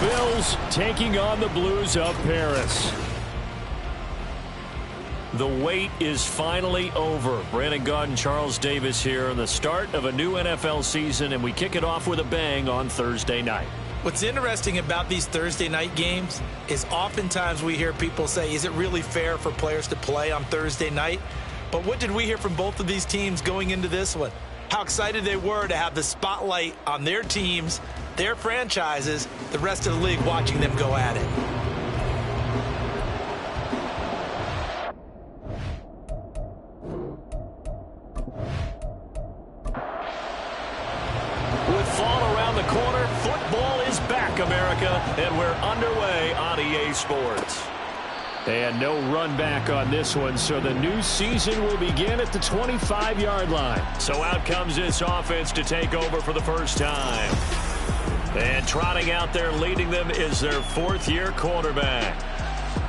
Bills taking on the Blues of Paris. The wait is finally over. Brandon Gaudin, Charles Davis here on the start of a new NFL season, and we kick it off with a bang on Thursday night. What's interesting about these Thursday night games is oftentimes we hear people say, is it really fair for players to play on Thursday night? But what did we hear from both of these teams going into this one? How excited they were to have the spotlight on their teams, their franchises, the rest of the league watching them go at it. With fall around the corner, football is back, America, and we're underway on EA Sports. And no run back on this one, so the new season will begin at the 25-yard line. So out comes this offense to take over for the first time. And trotting out there leading them is their fourth-year quarterback.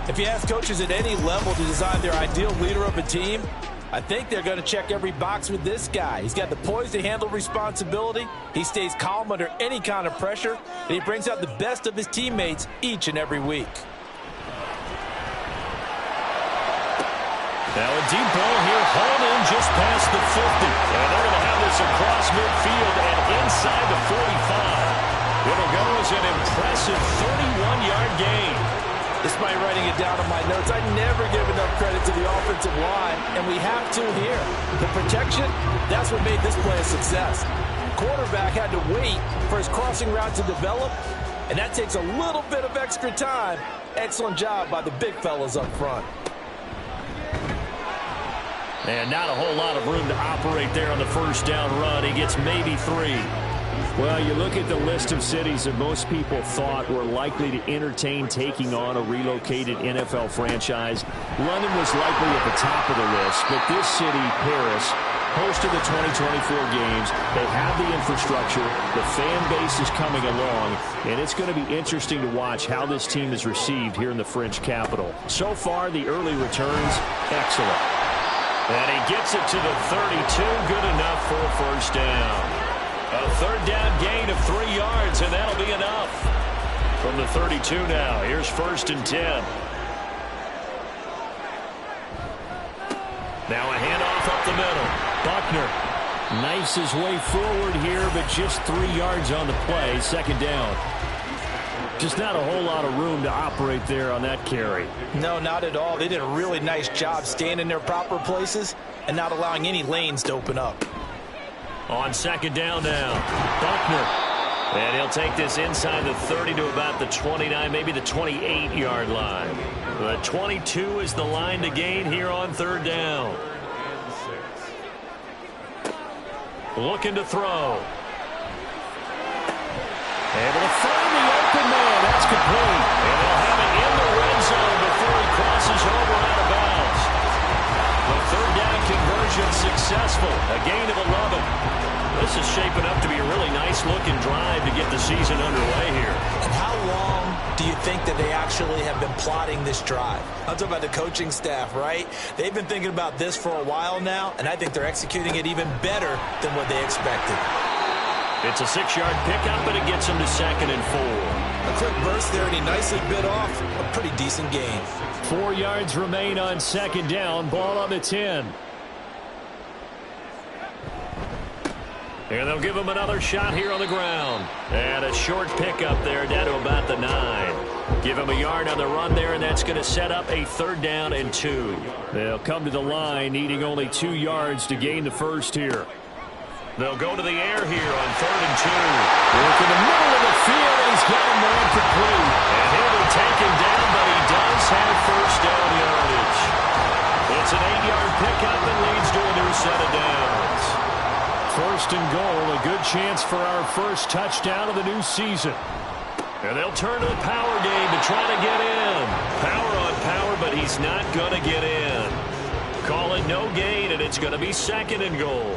If you ask coaches at any level to design their ideal leader of a team, I think they're going to check every box with this guy. He's got the poise to handle responsibility. He stays calm under any kind of pressure, and he brings out the best of his teammates each and every week. Now a deep ball here, hauled in just past the 50. And they're going to have this across midfield and inside the 45. It'll go as an impressive 31-yard gain. Despite writing it down on my notes, I never give enough credit to the offensive line, and we have to here. The protection, that's what made this play a success. Quarterback had to wait for his crossing route to develop, and that takes a little bit of extra time. Excellent job by the big fellas up front. And not a whole lot of room to operate there on the first down run. He gets maybe 3. Well, you look at the list of cities that most people thought were likely to entertain taking on a relocated NFL franchise. London was likely at the top of the list, but this city, Paris, hosted the 2024 games. They have the infrastructure. The fan base is coming along, and it's going to be interesting to watch how this team is received here in the French capital. So far, the early returns, excellent. And he gets it to the 32, good enough for a first down. A third down gain of 3 yards, and that'll be enough. From the 32 now, here's 1st and 10. Now a handoff up the middle. Buckner knifes his way forward here, but just 3 yards on the play, 2nd down. Just not a whole lot of room to operate there on that carry. No, not at all. They did a really nice job staying in their proper places and not allowing any lanes to open up. On 2nd down now, Buckner. And he'll take this inside the 30 to about the 29, maybe the 28-yard line. The 22 is the line to gain here on 3rd down. Looking to throw. Able to find the open man. That's complete. And they'll have it in the red zone before he crosses over out of bounds. The 3rd down conversion successful. A gain of 11. This is shaping up to be a really nice-looking drive to get the season underway here. And how long do you think that they actually have been plotting this drive? I'm talking about the coaching staff, right? They've been thinking about this for a while now, and I think they're executing it even better than what they expected. It's a 6-yard pickup, but it gets him to 2nd and 4. A quick burst there, and he nicely bit off a pretty decent gain. 4 yards remain on 2nd down. Ball on the 10. And they'll give him another shot here on the ground. And a short pickup there down to about the 9. Give him a yard on the run there, and that's going to set up a 3rd down and 2. They'll come to the line needing only 2 yards to gain the first here. They'll go to the air here on 3rd and 2. Work in the middle of the field, and he's got him there complete. And he'll be taken down, but he does have first down yardage. It's an 8-yard pickup and leads to a new set of downs. 1st and goal, a good chance for our first touchdown of the new season. And they'll turn to the power game to try to get in. Power on power, but he's not going to get in. Call it no gain, and it's going to be 2nd and goal.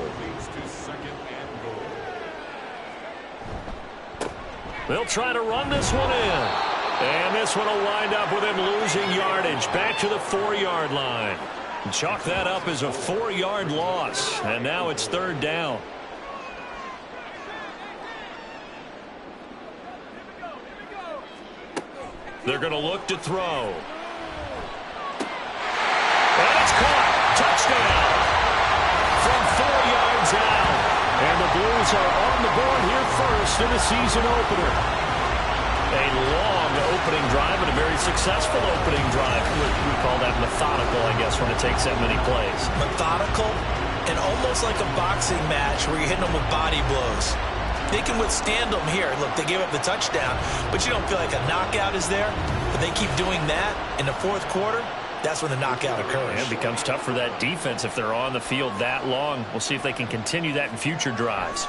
They'll try to run this one in. And this one will wind up with him losing yardage back to the 4-yard line. Chalk that up as a 4-yard loss. And now it's 3rd down. They're going to look to throw. And it's caught. Touchdown. From 4 yards out. And the Blues are on the board here first in the season opener. A long opening drive and a very successful opening drive. We call that methodical, I guess, when it takes that many plays. Methodical and almost like a boxing match where you're hitting them with body blows. They can withstand them here. Look, they gave up the touchdown, but you don't feel like a knockout is there. But they keep doing that in the fourth quarter. That's when the knockout occurs. And it becomes tough for that defense if they're on the field that long. We'll see if they can continue that in future drives.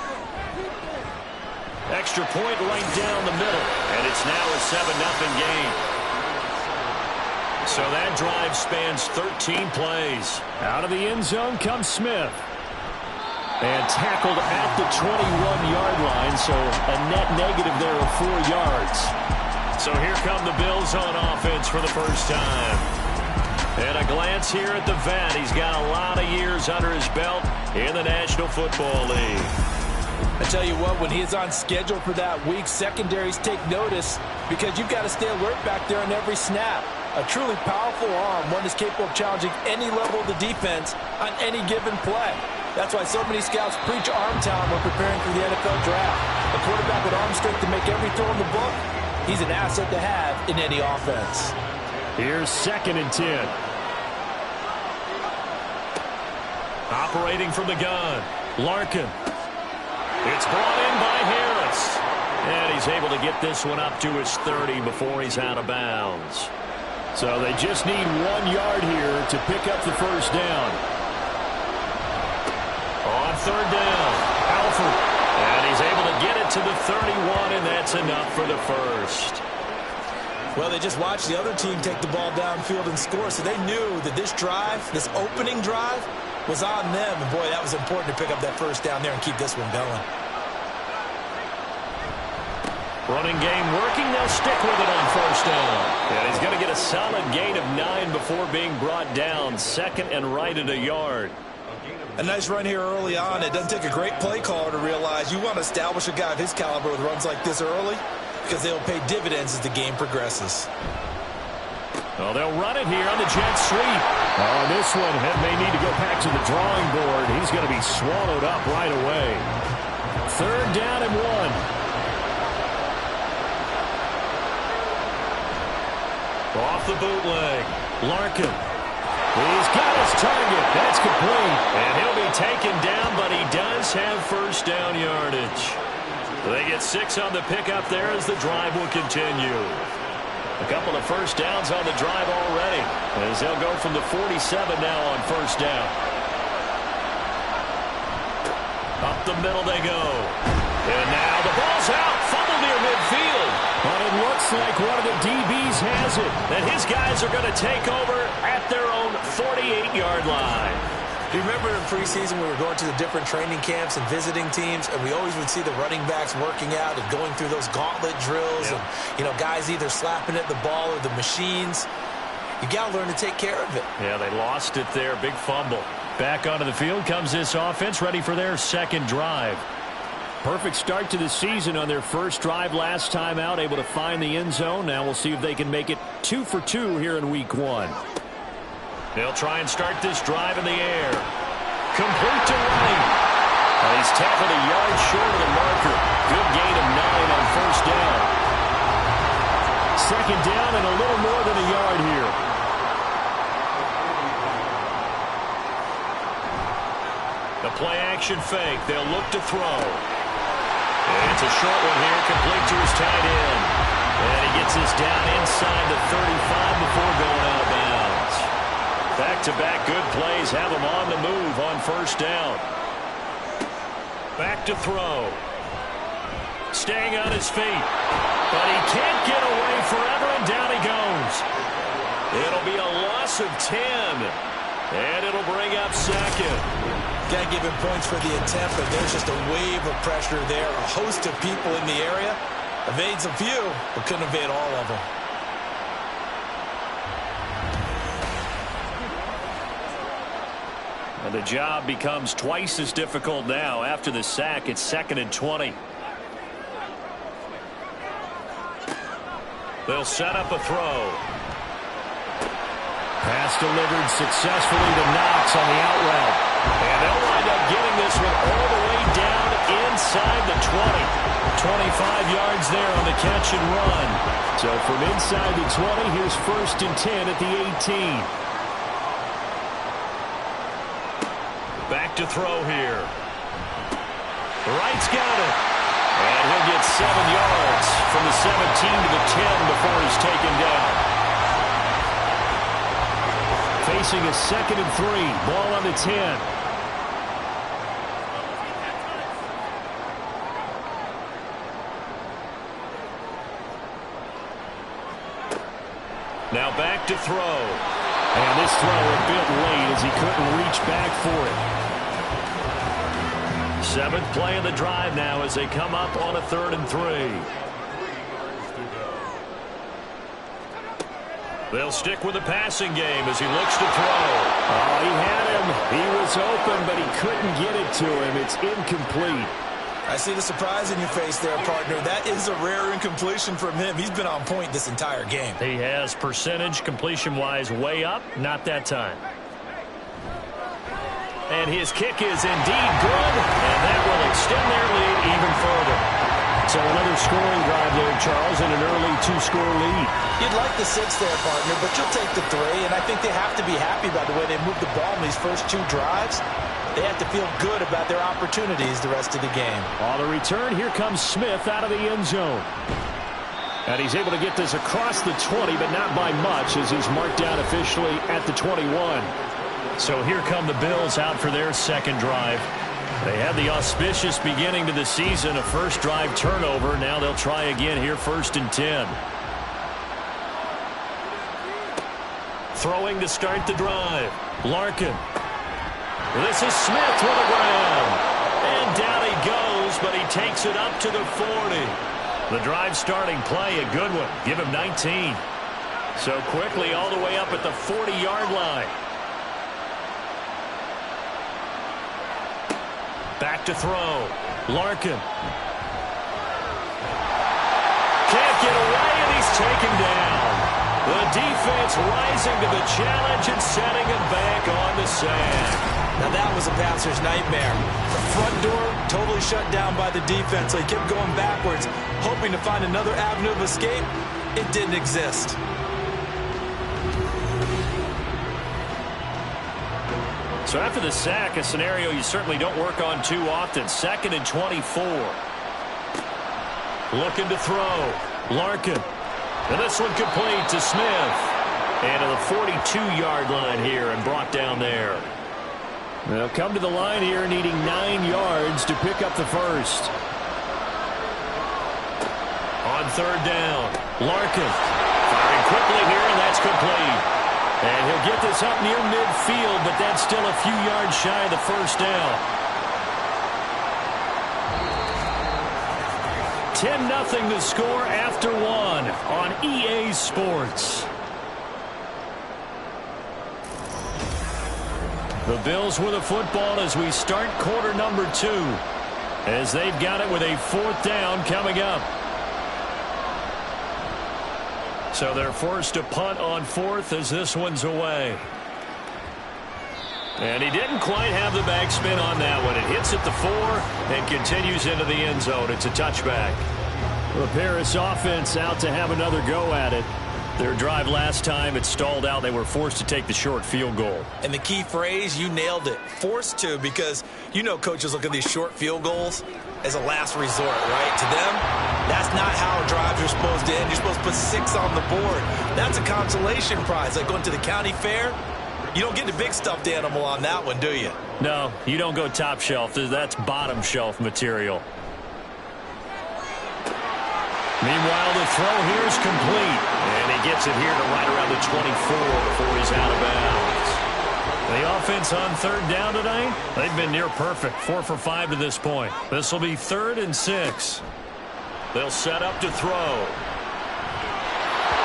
Extra point right down the middle, and it's now a 7-0 game. So that drive spans 13 plays. Out of the end zone comes Smith. And tackled at the 21-yard line, so a net negative there of 4 yards. So here come the Bills on offense for the first time. And a glance here at the vet. He's got a lot of years under his belt in the National Football League. I tell you what, when he is on schedule for that week, secondaries take notice because you've got to stay alert back there on every snap. A truly powerful arm, one that's capable of challenging any level of the defense on any given play. That's why so many scouts preach arm talent when preparing for the NFL draft. A quarterback with arm strength to make every throw in the book, he's an asset to have in any offense. Here's 2nd and 10. Operating from the gun, Larkin. It's brought in by Harris. And he's able to get this one up to his 30 before he's out of bounds. So they just need 1 yard here to pick up the first down. On 3rd down, Alford. And he's able to get it to the 31, and that's enough for the first. Well, they just watched the other team take the ball downfield and score, so they knew that this drive, this opening drive, was on them. And, boy, that was important to pick up that first down there and keep this one going. Running game working. They'll stick with it on 1st down. And he's going to get a solid gain of 9 before being brought down. 2nd and right at a yard. A nice run here early on. It doesn't take a great play caller to realize you want to establish a guy of his caliber with runs like this early because they'll pay dividends as the game progresses. Well, they'll run it here on the jet sweep. Oh, this one may need to go back to the drawing board. He's going to be swallowed up right away. 3rd down and 1. Off the bootleg, Larkin. He's got his target. That's complete. And he'll be taken down, but he does have first down yardage. They get 6 on the pickup there as the drive will continue. A couple of first downs on the drive already, as they'll go from the 47 now on 1st down. Up the middle they go. And now the ball's out. Fumble near midfield. But it looks like one of the DBs has it. And his guys are going to take over at their own 48-yard line. Do you remember in preseason we were going to the different training camps and visiting teams, and we always would see the running backs working out and going through those gauntlet drills, and, you know, guys either slapping at the ball or the machines. You got to learn to take care of it. Yeah, they lost it there. Big fumble. Back onto the field comes this offense, ready for their 2nd drive. Perfect start to the season on their first drive last time out, able to find the end zone. Now we'll see if they can make it 2 for 2 here in week 1. They'll try and start this drive in the air. Complete to Wright. He's tackled a yard short of the marker. Good gain of 9 on 1st down. 2nd down and a little more than a yard here. The play action fake. They'll look to throw. And it's a short one here, complete to his tight end. And he gets this down inside the 35 before going out of bounds. Back-to-back good plays have him on the move on 1st down. Back to throw. Staying on his feet. But he can't get away forever, and down he goes. It'll be a loss of 10. And it'll bring up 2nd. Got to give him points for the attempt, but there's just a wave of pressure there. A host of people in the area. Evades a few, but couldn't evade all of them. And the job becomes twice as difficult now. After the sack, it's 2nd and 20. They'll set up a throw. Pass delivered successfully to Knox on the out route. And they'll wind up getting this one all the way down inside the 20. 25 yards there on the catch and run. So from inside the 20, here's 1st and 10 at the 18. Back to throw here. Wright's got it. And he'll get 7 yards from the 17 to the 10 before he's taken down. Facing a 2nd and 3. Ball on the 10. Now back to throw. And this throw a bit late as he couldn't reach back for it. 7th play of the drive now as they come up on a 3rd and 3. They'll stick with the passing game as he looks to throw. Oh, he had him. He was open, but he couldn't get it to him. It's incomplete. I see the surprise in your face there, partner. That is a rare incompletion from him. He's been on point this entire game. He has percentage completion-wise way up. Not that time. And his kick is indeed good, and that will extend their lead even further. So another scoring drive there, Charles, and an early 2-score lead. You'd like the 6 there, partner, but you'll take the 3, and I think they have to be happy by the way they moved the ball in these first 2 drives. They have to feel good about their opportunities the rest of the game. On the return, here comes Smith out of the end zone. And he's able to get this across the 20, but not by much, as he's marked down officially at the 21. So here come the Bills out for their 2nd drive. They had the auspicious beginning to the season, a first drive turnover. Now they'll try again here, 1st and 10. Throwing to start the drive. Larkin. This is Smith to the ground. And down he goes, but he takes it up to the 40. The drive starting play, a good one. Give him 19. So quickly all the way up at the 40-yard line. Back to throw. Larkin. Can't get away, and he's taken down. The defense rising to the challenge and setting him back on the sand. Now that was a passer's nightmare. The front door totally shut down by the defense. So he kept going backwards, hoping to find another avenue of escape. It didn't exist. So after the sack, a scenario you certainly don't work on too often. 2nd and 24. Looking to throw. Larkin. And this one complete to Smith. And to the 42-yard line here and brought down there. They'll come to the line here needing 9 yards to pick up the first. On 3rd down, Larkin firing quickly here, and that's complete. And he'll get this up near midfield, but that's still a few yards shy of the first down. 10-0 to score after 1 on EA Sports. The Bills with the football as we start quarter number 2, as they've got it with a 4th down coming up. So they're forced to punt on 4th as this one's away. And he didn't quite have the backspin on that one. It hits at the 4 and continues into the end zone. It's a touchback. The Paris offense out to have another go at it. Their drive last time, it stalled out. They were forced to take the short field goal. And the key phrase, you nailed it. Forced to, because you know coaches look at these short field goals as a last resort, right? To them, that's not how drives are supposed to end. You're supposed to put 6 on the board. That's a consolation prize. Like going to the county fair, you don't get the big stuffed animal on that one, do you? No, you don't go top shelf. That's bottom shelf material. Meanwhile, the throw here is complete. And he gets it here to right around the 24 before he's out of bounds. The offense on 3rd down tonight, they've been near perfect. 4 for 5 to this point. This will be 3rd and 6. They'll set up to throw.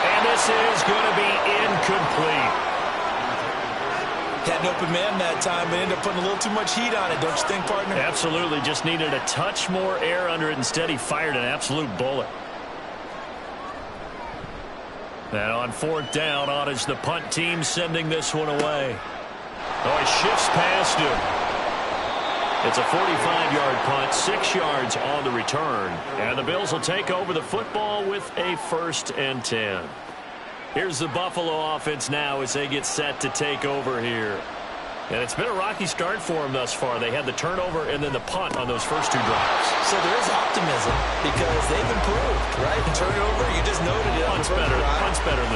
And this is going to be incomplete. Had an open man that time, but ended up putting a little too much heat on it, don't you think, partner? Absolutely. Just needed a touch more air under it. Instead, he fired an absolute bullet. And on fourth down, on is the punt team sending this one away. Oh, he shifts past him. It's a 45-yard punt, 6 yards on the return. And the Bills will take over the football with a 1st and 10. Here's the Buffalo offense now as they get set to take over here. And it's been a rocky start for them thus far. They had the turnover and then the punt on those first 2 drives. So there is optimism because they've improved, right? The turnover, you just noted it. Punt's better than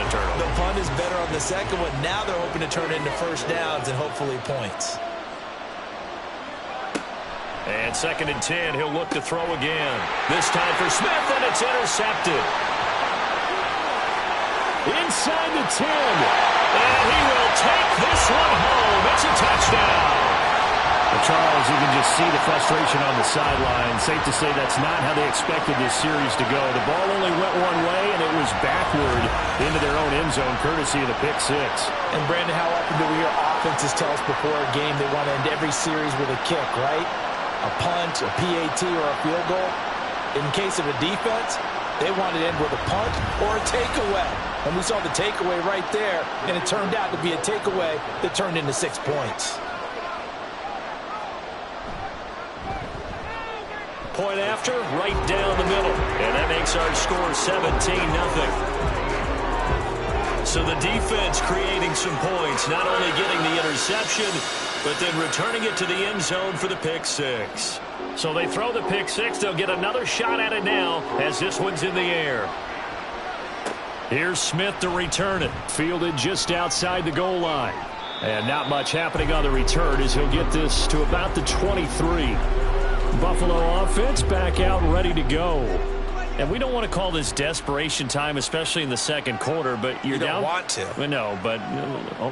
the turnover. The punt is better on the second one. Now they're hoping to turn it into first downs and hopefully points. And 2nd and 10, he'll look to throw again. This time for Smith, and it's intercepted. Inside the 10. And he will take this one home. It's a touchdown. Well, Charles, you can just see the frustration on the sideline. Safe to say that's not how they expected this series to go. The ball only went one way, and it was backward into their own end zone, courtesy of the pick 6. And, Brandon, how often do we hear offenses tell us before a game they want to end every series with a kick, right? A punt, a PAT, or a field goal. In case of a defense, they want to end with a punt or a takeaway. And we saw the takeaway right there, and it turned out to be a takeaway that turned into 6 points. Point after, right down the middle. And that makes our score 17-0. So the defense creating some points, not only getting the interception, but then returning it to the end zone for the pick 6. So they throw the pick 6. They'll get another shot at it now as this one's in the air. Here's Smith to return it. Fielded just outside the goal line. And not much happening on the return as he'll get this to about the 23. Buffalo offense back out ready to go. And we don't want to call this desperation time, especially in the second quarter, but you're down. You don't want to. No, but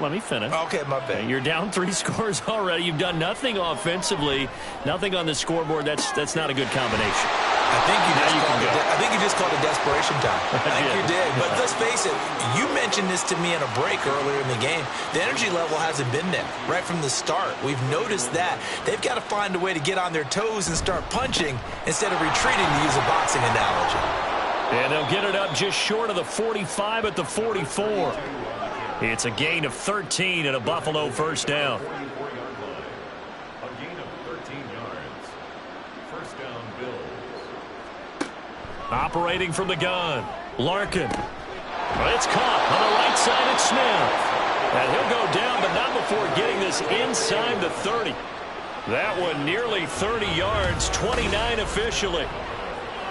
let me finish. Okay, my bad. You're down 3 scores already. You've done nothing offensively, nothing on the scoreboard. That's not a good combination. I think you just called it desperation time. I think you did. But let's face it, you mentioned this to me in a break earlier in the game. The energy level hasn't been there right from the start. We've noticed that. They've got to find a way to get on their toes and start punching instead of retreating, to use a boxing analogy. And they'll get it up just short of the 45 at the 44. It's a gain of 13 and a Buffalo first down. Operating from the gun, Larkin. It's caught on the right side at Smith. And he'll go down, but not before getting this inside the 30. That one nearly 30 yards, 29 officially.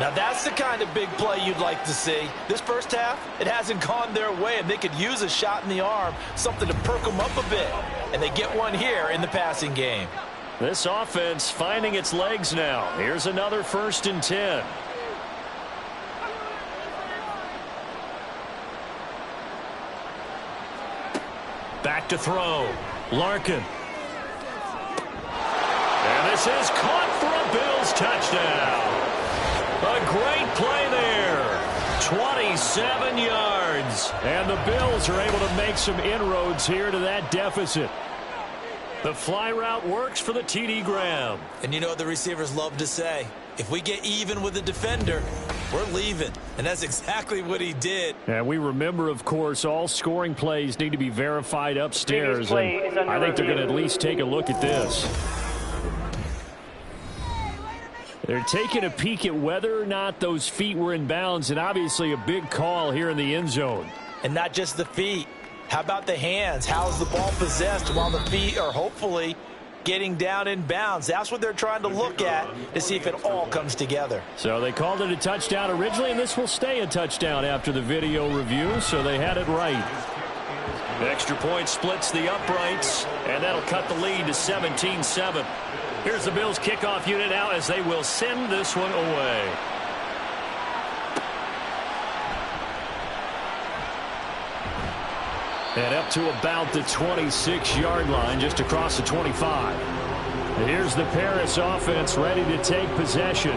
Now that's the kind of big play you'd like to see. This first half, it hasn't gone their way, and they could use a shot in the arm, something to perk them up a bit. And they get one here in the passing game. This offense finding its legs now. Here's another 1st and 10. Back to throw. Larkin. And this is caught for a Bills touchdown. A great play there. 27 yards. And the Bills are able to make some inroads here to that deficit. The fly route works for the TD Graham. And you know what the receivers love to say? If we get even with the defender, we're leaving. And that's exactly what he did. And we remember, of course, all scoring plays need to be verified upstairs. And I think they're going to at least take a look at this. They're taking a peek at whether or not those feet were in bounds, and obviously a big call here in the end zone. And not just the feet. How about the hands? How's the ball possessed while the feet are hopefully getting down in bounds? That's what they're trying to look at to see if it all comes together. So they called it a touchdown originally, and this will stay a touchdown after the video review, so they had it right. The extra point splits the uprights, and that'll cut the lead to 17-7. Here's the Bills kickoff unit now as they will send this one away. And up to about the 26-yard line, just across the 25. And here's the Paris offense ready to take possession.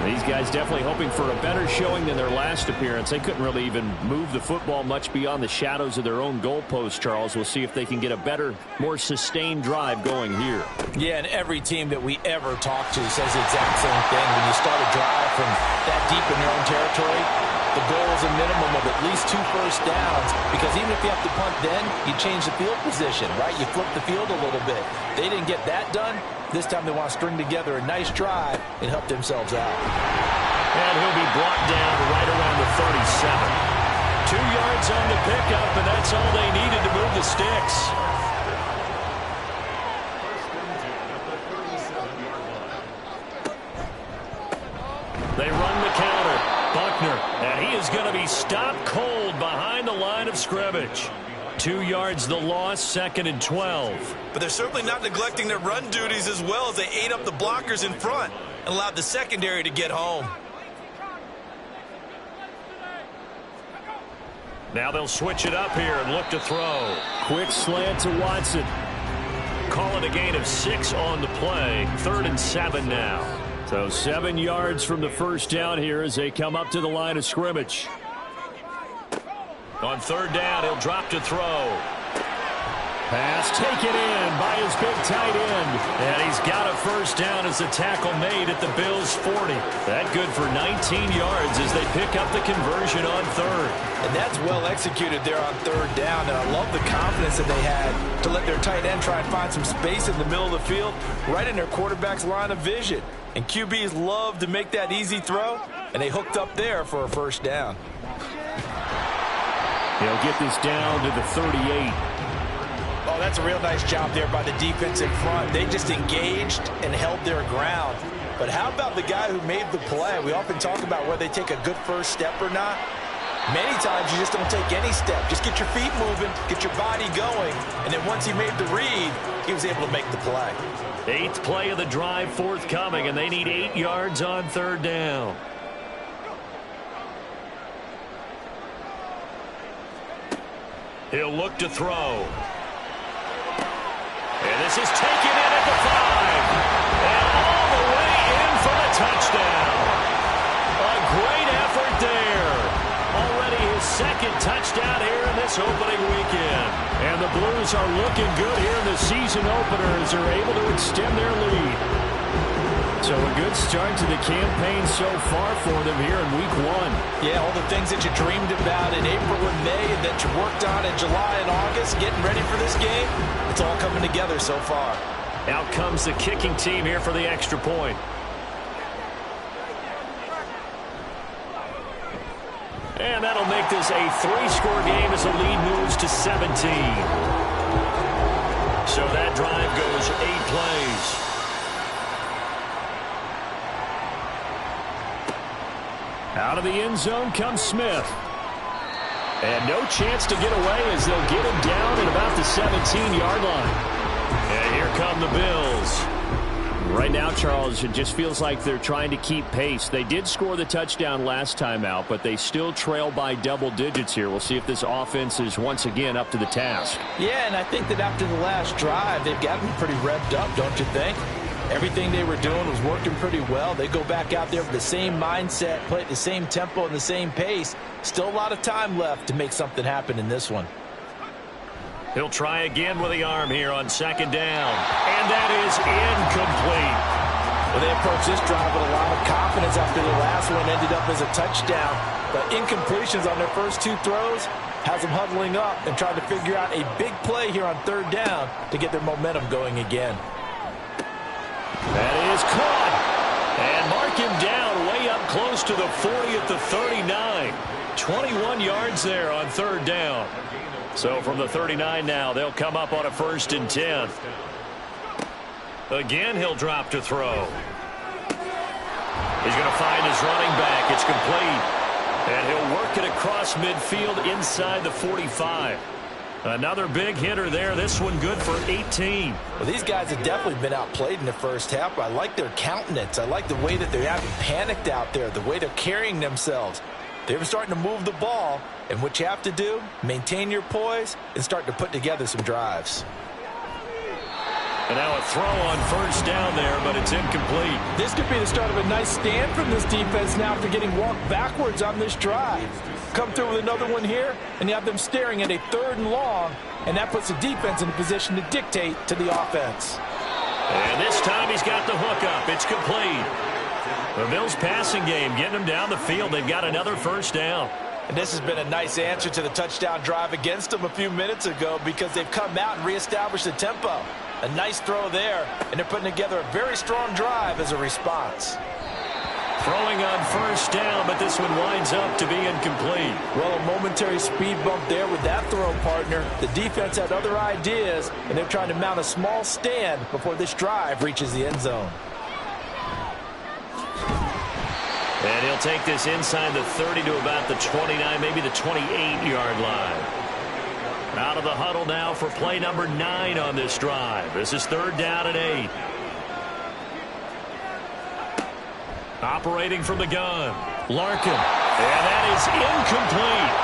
These guys definitely hoping for a better showing than their last appearance. They couldn't really even move the football much beyond the shadows of their own goalpost, Charles. We'll see if they can get a better, more sustained drive going here. Yeah, and every team that we ever talk to says the exact same thing. When you start a drive from that deep in your own territory, The goal is a minimum of at least 2 first downs, because even if you have to punt then, you change the field position, right? You flip the field a little bit. They didn't get that done. This time they want to string together a nice drive and help themselves out. And he'll be brought down right around the 37. 2 yards on the pickup, and that's all they needed to move the sticks. They run the counter. Buckner, and he is going to be stopped cold behind the line of scrimmage. 2 yards the loss, 2nd and 12. But they're certainly not neglecting their run duties as well, as they ate up the blockers in front and allowed the secondary to get home. Now they'll switch it up here and look to throw. Quick slant to Watson. Call it a gain of 6 on the play. 3rd and 7 now. So 7 yards from the first down here as they come up to the line of scrimmage. On 3rd down, he'll drop to throw. Pass taken in by his big tight end. And he's got a first down as the tackle made at the Bills' 40. That good for 19 yards as they pick up the conversion on 3rd. And that's well executed there on 3rd down. And I love the confidence that they had to let their tight end try and find some space in the middle of the field, right in their quarterback's line of vision. And QBs love to make that easy throw, and they hooked up there for a first down. They'll get this down to the 38. Oh, that's a real nice job there by the defense in front. They just engaged and held their ground. But how about the guy who made the play? We often talk about whether they take a good first step or not. Many times you just don't take any step. Just get your feet moving, get your body going, and then once he made the read, he was able to make the play. 8th play of the drive forthcoming, and they need 8 yards on 3rd down. He'll look to throw. And this is taken in at the 5. And all the way in for the touchdown. A great effort there. Already his 2nd touchdown here in this opening weekend. And the Blues are looking good here in the season opener as they're able to extend their lead. So a good start to the campaign so far for them here in week 1. Yeah, all the things that you dreamed about in April and May and that you worked on in July and August, getting ready for this game, it's all coming together so far. Out comes the kicking team here for the extra point. And that'll make this a 3-score game as the lead moves to 17. So that drive goes 8 plays. Out of the end zone comes Smith. And no chance to get away as they'll get him down at about the 17-yard line. And here come the Bills. Right now, Charles, it just feels like they're trying to keep pace. They did score the touchdown last time out, but they still trail by double digits here. We'll see if this offense is once again up to the task. Yeah, and I think that after the last drive, they've gotten pretty revved up, don't you think? Everything they were doing was working pretty well. They go back out there with the same mindset, play at the same tempo and the same pace. Still a lot of time left to make something happen in this one. He'll try again with the arm here on 2nd down. And that is incomplete. Well, they approached this drive with a lot of confidence after the last one ended up as a touchdown. But incompletions on their first 2 throws has them huddling up and trying to figure out a big play here on 3rd down to get their momentum going again. That is caught. And mark him down way up close to the 40 at the 39. 21 yards there on 3rd down. So from the 39 now, they'll come up on a 1st and 10. Again, he'll drop to throw. He's going to find his running back. It's complete. And he'll work it across midfield inside the 45. Another big hitter there. This one good for 18. Well, these guys have definitely been outplayed in the first half. I like their countenance. I like the way that they haven't panicked out there, the way they're carrying themselves. They're starting to move the ball, and what you have to do, maintain your poise and start to put together some drives. And now a throw on 1st down there, but it's incomplete. This could be the start of a nice stand from this defense now after getting walked backwards on this drive. Come through with another one here, and you have them staring at a 3rd and long, and that puts the defense in a position to dictate to the offense. And this time he's got the hook up. It's complete. The Bills passing game getting them down the field. They've got another first down. And this has been a nice answer to the touchdown drive against them a few minutes ago because they've come out and reestablished the tempo. A nice throw there, and they're putting together a very strong drive as a response. Throwing on first down, but this one winds up to be incomplete. Well, a momentary speed bump there with that throw, partner. The defense had other ideas, and they're trying to mount a small stand before this drive reaches the end zone. And he'll take this inside the 30 to about the 29, maybe the 28-yard line. Out of the huddle now for play number 9 on this drive. This is 3rd down and 8. Operating from the gun, Larkin. And that is incomplete.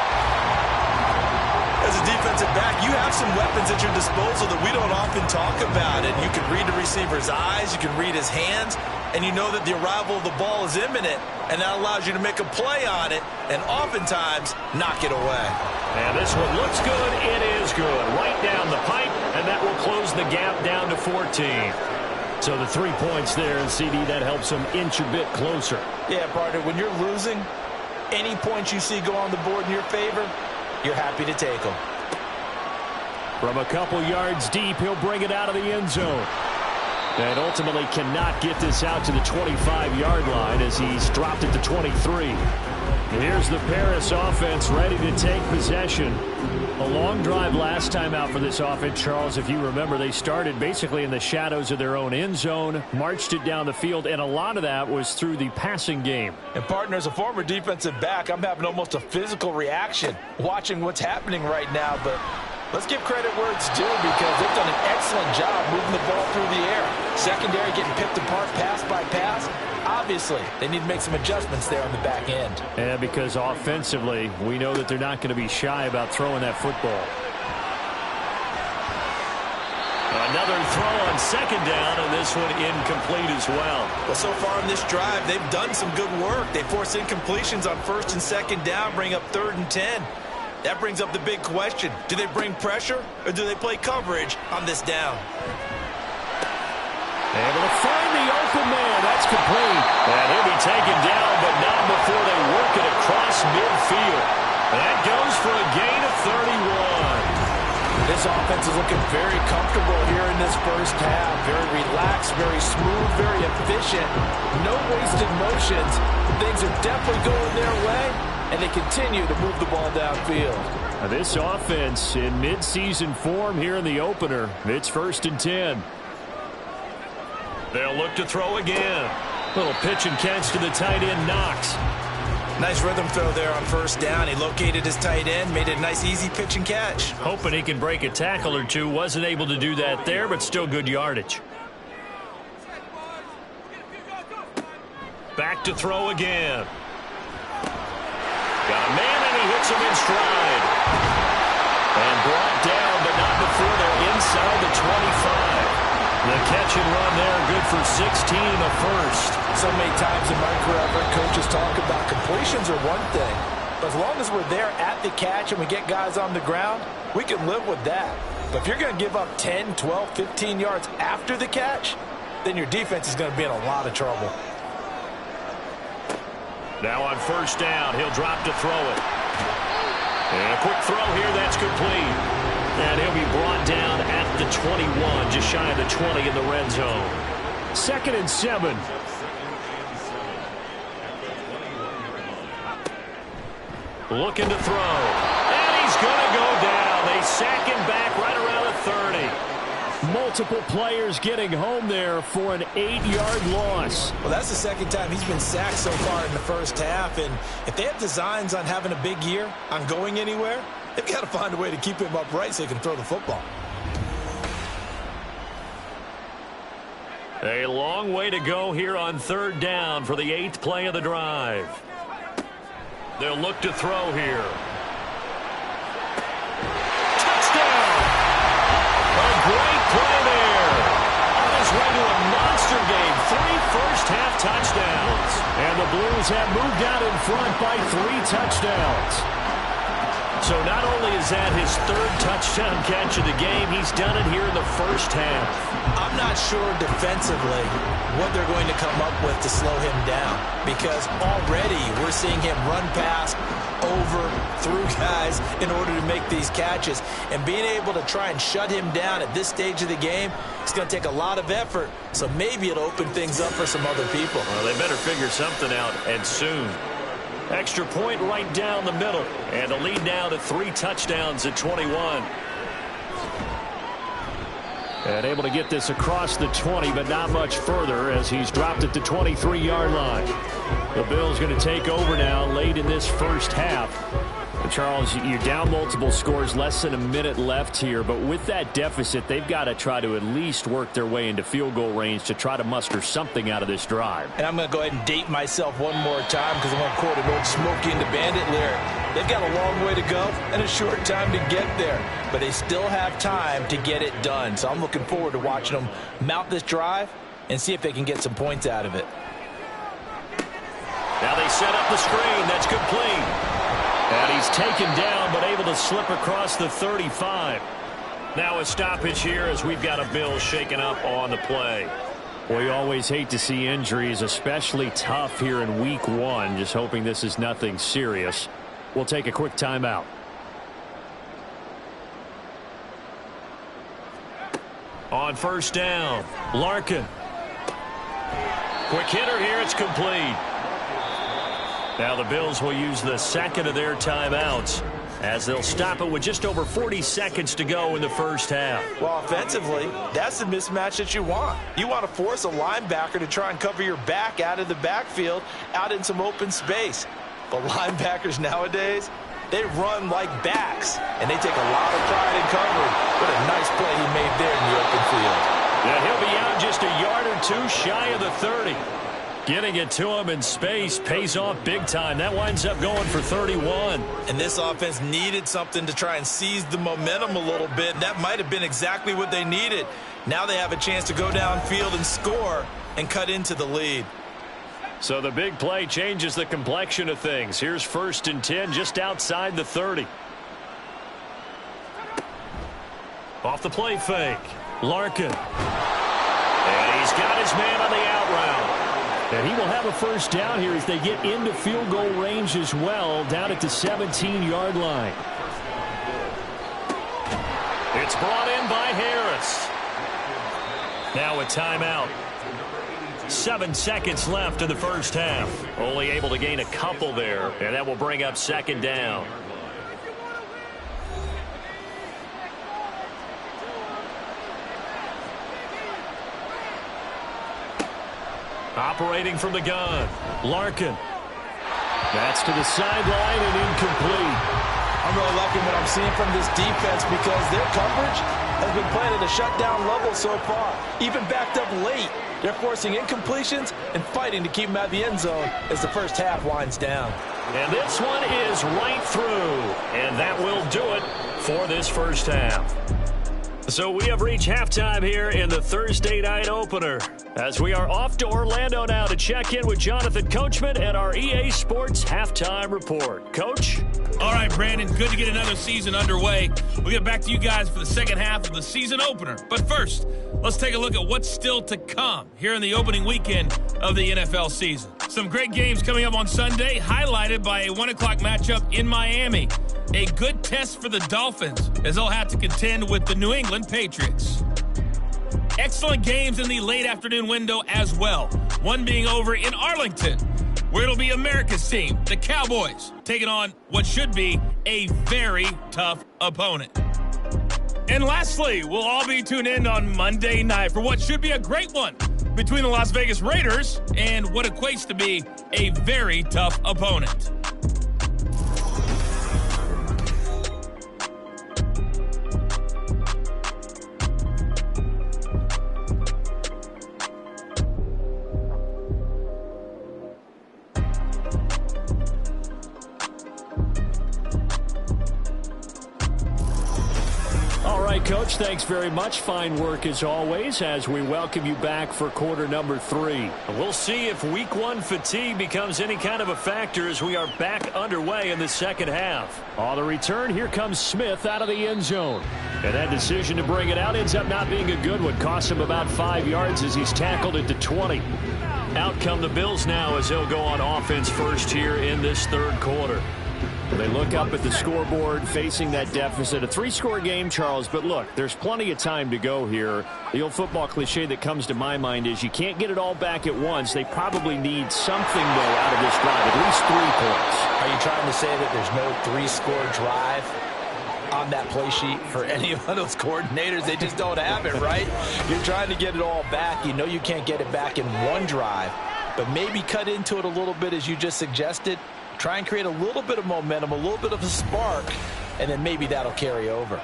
As a defensive back, you have some weapons at your disposal that we don't often talk about. And you can read the receiver's eyes, you can read his hands, and you know that the arrival of the ball is imminent, and that allows you to make a play on it and oftentimes knock it away. And this one looks good. It is good. Right down the pipe, and that will close the gap down to 14. So the 3 points there, and CD, that helps them inch a bit closer. Yeah, partner, when you're losing, any points you see go on the board in your favor, you're happy to take them. From a couple yards deep, he'll bring it out of the end zone. And ultimately cannot get this out to the 25-yard line as he's dropped it to 23. Here's the Paris offense ready to take possession. A long drive last time out for this offense, Charles. If you remember, they started basically in the shadows of their own end zone, marched it down the field, and a lot of that was through the passing game. And, partner, as a former defensive back, I'm having almost a physical reaction watching what's happening right now. But let's give credit where it's due because they've done an excellent job moving the ball through the air. Secondary getting picked apart pass by pass. Obviously, they need to make some adjustments there on the back end. And because offensively, we know that they're not going to be shy about throwing that football. Another throw on 2nd down, and this one incomplete as well. Well, so far in this drive, they've done some good work. They force incompletions on 1st and 2nd down, bring up 3rd and 10. That brings up the big question. Do they bring pressure, or do they play coverage on this down? Able to find the open man. That's complete. And he'll be taken down, but not before they work it across midfield. That goes for a gain of 31. This offense is looking very comfortable here in this first half. Very relaxed, very smooth, very efficient. No wasted motions. Things are definitely going their way, and they continue to move the ball downfield. Now this offense in midseason form here in the opener. It's 1st and 10. They'll look to throw again. Little pitch and catch to the tight end, Knox. Nice rhythm throw there on 1st down. He located his tight end, made it a nice easy pitch and catch. Hoping he can break a tackle or two. Wasn't able to do that there, but still good yardage. Back to throw again. Got a man, and he hits him in stride. And brought down, but not before they're inside the 25. The catch and run there, good for 16 and a first. So many times in my career, I've heard coaches talk about completions are one thing. But as long as we're there at the catch and we get guys on the ground, we can live with that. But if you're going to give up 10, 12, 15 yards after the catch, then your defense is going to be in a lot of trouble. Now on 1st down, he'll drop to throw it. And a quick throw here, that's complete. And he'll be brought down at the 21, just shy of the 20 in the red zone. 2nd and 7. Looking to throw. And he's going to go down. They sack him back right around the 30. Multiple players getting home there for an 8-yard loss. Well, that's the 2nd time he's been sacked so far in the first half. And if they have designs on having a big year, on going anywhere, they've got to find a way to keep him upright so he can throw the football. A long way to go here on 3rd down for the 8th play of the drive. They'll look to throw here. Touchdown! A great play there. On his way to a monster game. 3 first-half touchdowns. And the Blues have moved out in front by 3 touchdowns. So not only is that his third touchdown catch of the game, he's done it here in the first half. I'm not sure defensively what they're going to come up with to slow him down, because already we're seeing him run past, over, through guys in order to make these catches. And being able to try and shut him down at this stage of the game, it's going to take a lot of effort. So maybe it'll open things up for some other people. Well, they better figure something out, and soon. Extra point right down the middle. And the lead now to 3 touchdowns at 21. And able to get this across the 20, but not much further as he's dropped it to 23-yard line. The Bills going to take over now late in this first half. Charles, you're down multiple scores, less than a minute left here, but with that deficit, they've got to try to at least work their way into field goal range to try to muster something out of this drive. And I'm going to go ahead and date myself one more time because I'm going to quote an old Smokey and the Bandit lyric. They've got a long way to go and a short time to get there, but they still have time to get it done. So I'm looking forward to watching them mount this drive and see if they can get some points out of it. Now they set up the screen. That's complete. And he's taken down, but able to slip across the 35. Now a stoppage here as we've got a Bill shaken up on the play. Well, you always hate to see injuries, especially tough here in week 1. Just hoping this is nothing serious. We'll take a quick timeout. On first down, Larkin. Quick hitter here. It's complete. Now the Bills will use the second of their timeouts as they'll stop it with just over 40 seconds to go in the first half. Well, offensively, that's the mismatch that you want. You want to force a linebacker to try and cover your back out of the backfield, out in some open space. But linebackers nowadays, they run like backs, and they take a lot of pride in covering. What a nice play he made there in the open field. Yeah, he'll be out just a yard or two shy of the 30. Getting it to him in space pays off big time. That winds up going for 31. And this offense needed something to try and seize the momentum a little bit. That might have been exactly what they needed. Now they have a chance to go downfield and score and cut into the lead. So the big play changes the complexion of things. Here's 1st and 10 just outside the 30. Off the play fake. Larkin. And he's got his man on the out route. And he will have a first down here as they get into field goal range as well, down at the 17-yard line. It's brought in by Harris. Now a timeout. 7 seconds left in the first half. Only able to gain a couple there, and that will bring up 2nd down. Operating from the gun, Larkin. That's to the sideline and incomplete. I'm really liking what I'm seeing from this defense because their coverage has been playing at a shutdown level so far. Even backed up late, they're forcing incompletions and fighting to keep them out of the end zone as the first half winds down. And this one is right through, and that will do it for this first half. So we have reached halftime here in the Thursday night opener as we are off to Orlando now to check in with Jonathan Coachman and our EA Sports Halftime Report. Coach? All right, Brandon, good to get another season underway. We'll get back to you guys for the second half of the season opener. But first, let's take a look at what's still to come here in the opening weekend of the NFL season. Some great games coming up on Sunday, highlighted by a 1 o'clock matchup in Miami. A good test for the Dolphins as they'll have to contend with the New England Patriots. Excellent games in the late afternoon window as well. One being over in Arlington, where it'll be America's team, the Cowboys, taking on what should be a very tough opponent. And lastly, we'll all be tuned in on Monday night for what should be a great one between the Las Vegas Raiders and what equates to be a very tough opponent. right, Coach, thanks very much. Fine work as always as we welcome you back for quarter number 3. We'll see if week 1 fatigue becomes any kind of a factor as we are back underway in the second half. On the return, here comes Smith out of the end zone. And that decision to bring it out ends up not being a good one. Cost him about 5 yards as he's tackled it to 20. Out come the Bills now as they'll go on offense first here in this third quarter. They look up at the scoreboard facing that deficit. A 3-score game, Charles, but look, there's plenty of time to go here. The old football cliche that comes to my mind is you can't get it all back at once. They probably need something, though, out of this drive, at least 3 points. Are you trying to say that there's no 3-score drive on that play sheet for any of those coordinators? They just don't have it, right? You're trying to get it all back. You know you can't get it back in one drive, but maybe cut into it a little bit as you just suggested. Try and create a little bit of momentum, a little bit of a spark, and then maybe that'll carry over.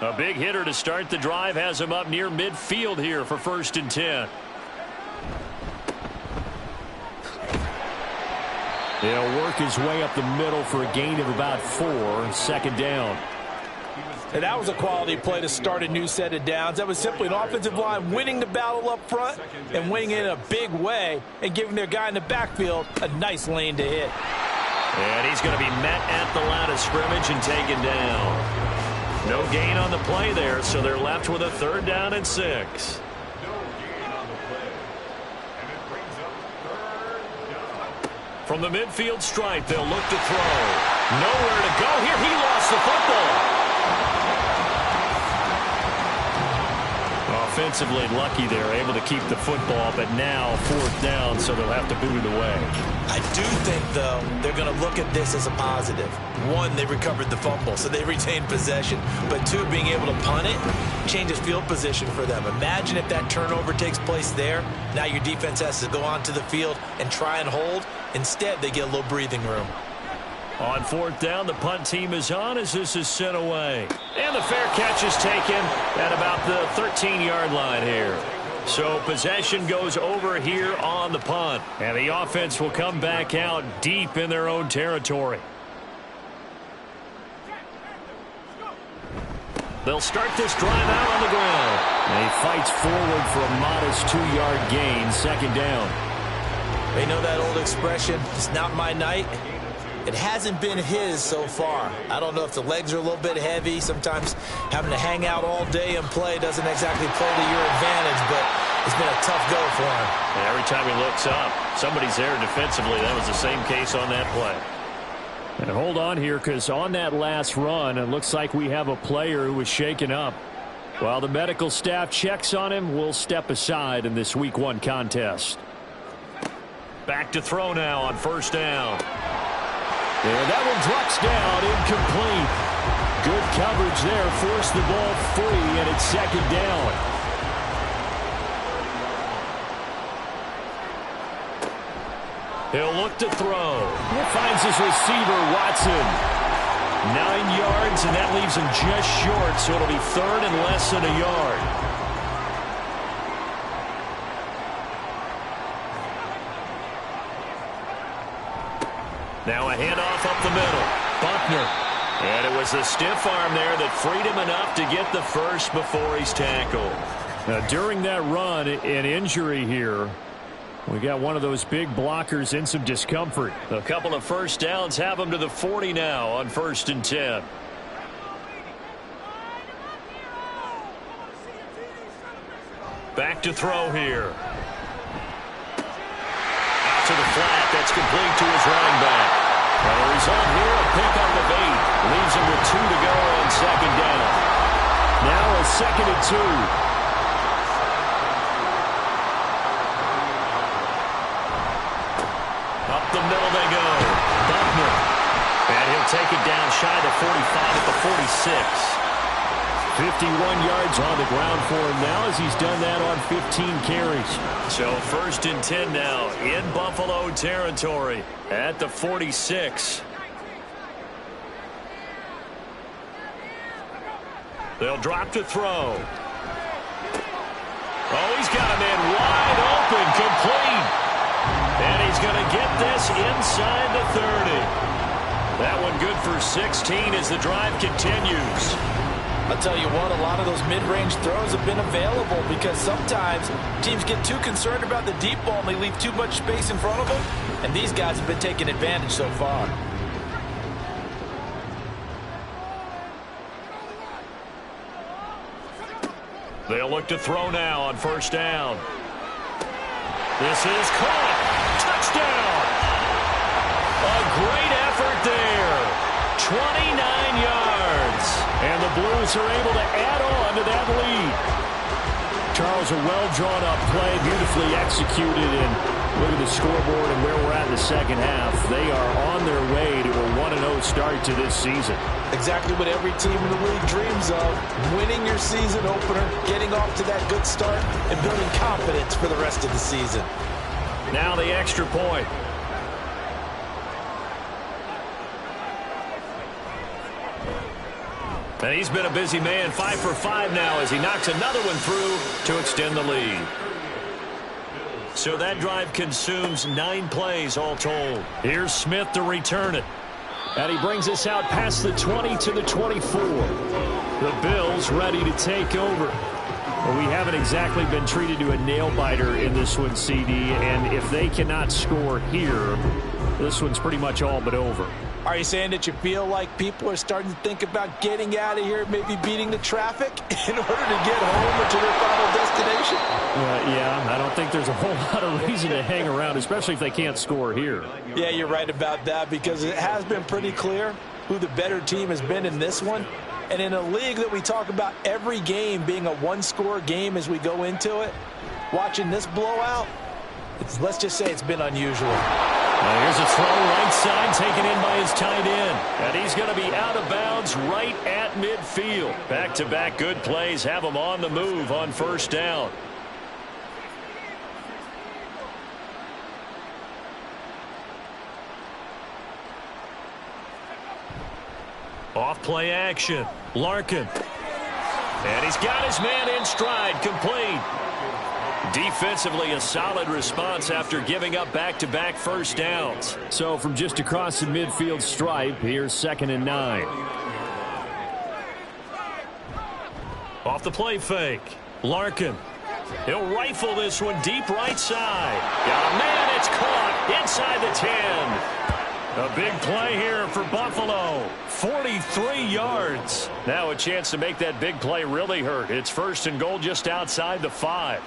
A big hitter to start the drive has him up near midfield here for 1st and 10. He'll work his way up the middle for a gain of about 4, 2nd down. And that was a quality play to start a new set of downs. That was simply an offensive line winning the battle up front and winning it in a big way and giving their guy in the backfield a nice lane to hit. And he's going to be met at the line of scrimmage and taken down. No gain on the play there, so they're left with a 3rd down and 6. From the midfield stripe, they'll look to throw. Nowhere to go here. He lost the football. Offensively lucky they're able to keep the football, but now 4th down, so they'll have to boot it away. I do think, though, they're going to look at this as a positive. 1, they recovered the fumble, so they retained possession. But 2, being able to punt it changes field position for them. Imagine if that turnover takes place there. Now your defense has to go onto the field and try and hold. Instead, they get a little breathing room. On 4th down, the punt team is on as this is sent away. And the fair catch is taken at about the 13-yard line here. So possession goes over here on the punt. And the offense will come back out deep in their own territory. They'll start this drive out on the ground. And he fights forward for a modest 2-yard gain, 2nd down. They know that old expression, it's not my night. It hasn't been his so far. I don't know if the legs are a little bit heavy. Sometimes having to hang out all day and play doesn't exactly play to your advantage, but it's been a tough go for him. And every time he looks up, somebody's there defensively. That was the same case on that play. And hold on here, because on that last run, it looks like we have a player who was shaken up. While the medical staff checks on him, we'll step aside in this week 1 contest. Back to throw now on 1st down. And that one drops down, incomplete. Good coverage there, forced the ball free, and it's 2nd down. He'll look to throw. He finds his receiver, Watson. 9 yards, and that leaves him just short, so it'll be 3rd and less than a yard. Now a handoff up the middle. Buckner. And it was the stiff arm there that freed him enough to get the first before he's tackled. Now, during that run, an injury here. We got one of those big blockers in some discomfort. A couple of 1st downs have him to the 40 now on 1st and 10. Back to throw here. Out to the flat. That's complete to his running back. And the result here, a pickup of 8. Leaves him with 2 to go on 2nd down. Now a 2nd and 2. Up the middle they go. Buckner. And he'll take it down shy of the 45 at the 46. 51 yards on the ground for him now as he's done that on 15 carries. So 1st and 10 now in Buffalo territory at the 46. They'll drop to throw. Oh, he's got a man wide open, complete. And he's going to get this inside the 30. That one good for 16 as the drive continues. I'll tell you what, a lot of those mid-range throws have been available because sometimes teams get too concerned about the deep ball and they leave too much space in front of them, and these guys have been taking advantage so far. They'll look to throw now on first down. This is caught. Touchdown. A great effort there. 29 yards. And the Blues are able to add on to that lead. Charles, a well-drawn-up play, beautifully executed, and look at the scoreboard and where we're at in the second half. They are on their way to a 1-0 start to this season. Exactly what every team in the league dreams of. Winning your season opener, getting off to that good start, and building confidence for the rest of the season. Now the extra point. And he's been a busy man, 5 for 5 now as he knocks another one through to extend the lead. So that drive consumes 9 plays all told. Here's Smith to return it. And he brings us out past the 20 to the 24. The Bills ready to take over. Well, we haven't exactly been treated to a nail-biter in this one, CD. And if they cannot score here, this one's pretty much all but over. Are you saying that you feel like people are starting to think about getting out of here, maybe beating the traffic in order to get home or to their final destination? Yeah, I don't think there's a whole lot of reason to hang around, especially if they can't score here. Yeah, you're right about that because it has been pretty clear who the better team has been in this one. And in a league that we talk about every game being a one-score game as we go into it, watching this blowout, let's just say it's been unusual. Here's a throw right side taken in by his tight end. And he's going to be out of bounds right at midfield. Back-to-back good plays have him on the move on first down. Off play action. Larkin. And he's got his man in stride, complete. Defensively, a solid response after giving up back-to-back first downs. So from just across the midfield stripe, here's 2nd and 9. Off the play fake. Larkin. He'll rifle this one deep right side. Got a man, it's caught inside the 10. A big play here for Buffalo. 43 yards. Now a chance to make that big play really hurt. It's 1st and goal just outside the 5.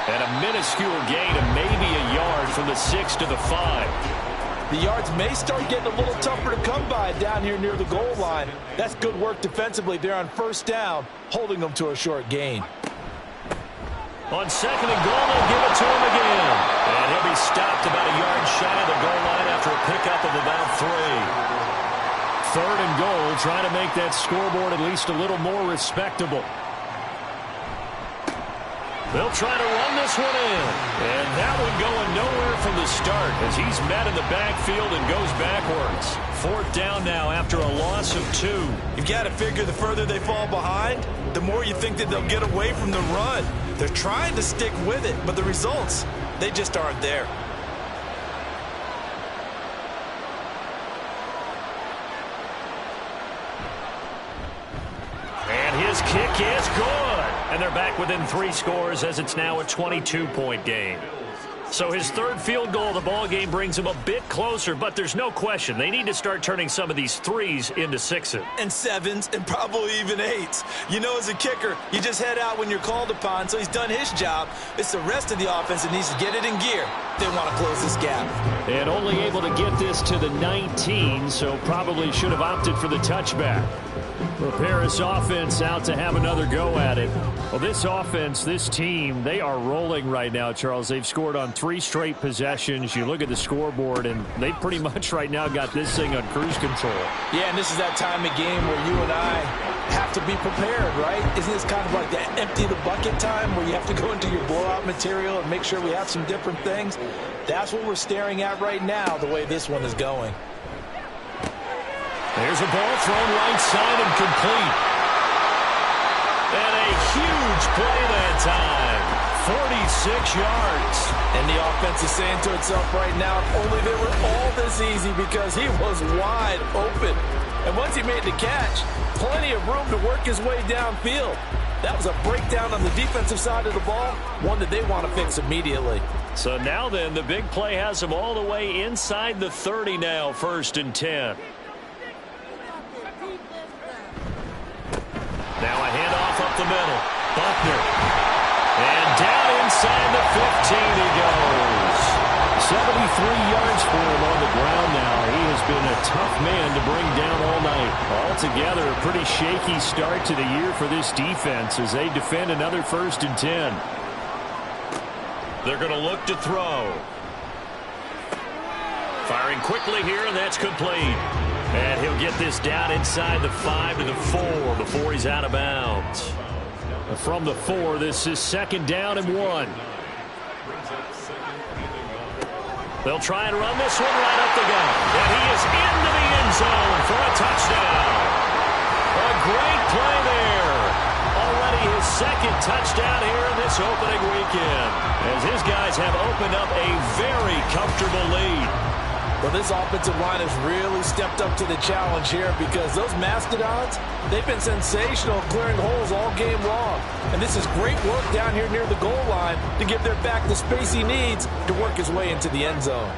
And a minuscule gain of maybe a yard from the 6 to the 5. The yards may start getting a little tougher to come by down here near the goal line. That's good work defensively there on first down, holding them to a short gain. On 2nd and goal, they'll give it to him again. And he'll be stopped about a yard shy of the goal line after a pickup of about 3. 3rd and goal, trying to make that scoreboard at least a little more respectable. They'll try to run this one in. And that one going nowhere from the start as he's met in the backfield and goes backwards. 4th down now after a loss of 2. You've got to figure the further they fall behind, the more you think that they'll get away from the run. They're trying to stick with it, but the results, they just aren't there. And his kick is good. And they're back within 3 scores as it's now a 22-point game. So his 3rd field goal of the ball game brings him a bit closer, but there's no question they need to start turning some of these 3s into 6s. And 7s and probably even 8s. You know, as a kicker, you just head out when you're called upon, so he's done his job. It's the rest of the offense that needs to get it in gear. They want to close this gap. And only able to get this to the 19, so probably should have opted for the touchback. The Paris offense out to have another go at it. Well, this offense, this team, they are rolling right now, Charles. They've scored on 3 straight possessions. You look at the scoreboard, and they pretty much right now got this thing on cruise control. Yeah, and this is that time of game where you and I have to be prepared, right? Isn't this kind of like that empty the bucket time where you have to go into your blowout material and make sure we have some different things? That's what we're staring at right now, the way this one is going. There's a ball thrown right side and complete. And a huge play that time. 46 yards. And the offense is saying to itself right now, if only they were all this this easy because he was wide open. And once he made the catch, plenty of room to work his way downfield. That was a breakdown on the defensive side of the ball, one that they want to fix immediately. So now then, the big play has him all the way inside the 30 now, 1st and 10. Now a handoff up the middle. Buckner. And down inside the 15 he goes. 73 yards for him on the ground now. He has been a tough man to bring down all night. Altogether, a pretty shaky start to the year for this defense as they defend another 1st and 10. They're going to look to throw. Firing quickly here, and that's complete. And he'll get this down inside the 5 to the 4 before he's out of bounds. From the 4, this is 2nd down and 1. They'll try and run this one right up the gut. And he is into the end zone for a touchdown. A great play there. Already his 2nd touchdown here in this opening weekend, as his guys have opened up a very comfortable lead. Well, this offensive line has really stepped up to the challenge here because those Mastodons, they've been sensational clearing holes all game long. And this is great work down here near the goal line to give their back the space he needs to work his way into the end zone.